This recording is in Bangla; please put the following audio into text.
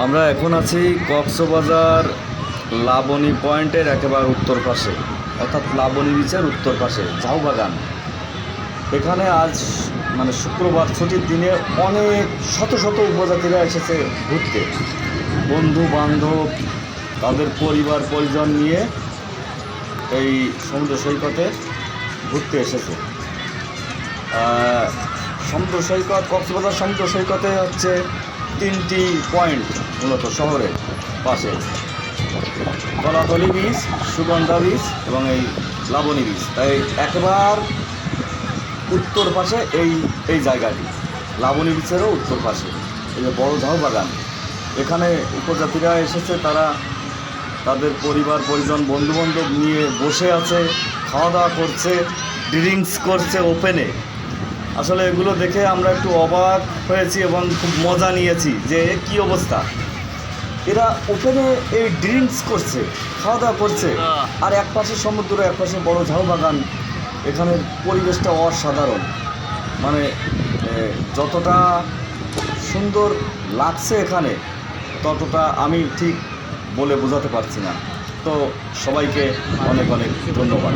আমরা এখন আছি কক্সবাজার লাবণী পয়েন্টের একেবারে উত্তর পাশে, অর্থাৎ লাবণী বিচের উত্তর পাশে ঝাউবাগান। এখানে আজ মানে শুক্রবার ছুটির দিনে অনেক শত শত উপজাতিরা এসেছে ঘুরতে, বন্ধু বান্ধব তাদের পরিবার পরিজন নিয়ে এই সমুদ্র সৈকতে ঘুরতে এসেছে। সমুদ্র সৈকত, কক্সবাজার সমুদ্র সৈকতে হচ্ছে 3টি পয়েন্ট মূলত শহরের পাশে: কলাতলি বিচ, সুগন্ধা বিচ এবং এই লাবণী বিচ। তাই একেবারে উত্তর পাশে এই জায়গাটি, লাবণী বিচেরও উত্তর পাশে এই যে বড় ঝাউবাগান। এখানে উপজাতিরা এসেছে, তারা তাদের পরিবার পরিজন বন্ধুবান্ধব নিয়ে বসে আছে, খাওয়া দাওয়া করছে, ড্রিঙ্কস করছে ওপেনে। আসলে এগুলো দেখে আমরা একটু অবাক হয়েছি এবং খুব মজা নিয়েছি যে কী অবস্থা, এরা ওপেনে এই ড্রিঙ্কস করছে, খাওয়া দাওয়া করছে, আর এক পাশে সমুদ্র, এক পাশে বড় ঝাউবাগান। এখানের পরিবেশটা অসাধারণ, মানে যতটা সুন্দর লাগছে এখানে ততটা আমি ঠিক বলে বোঝাতে পারছি না। তো সবাইকে অনেক অনেক ধন্যবাদ।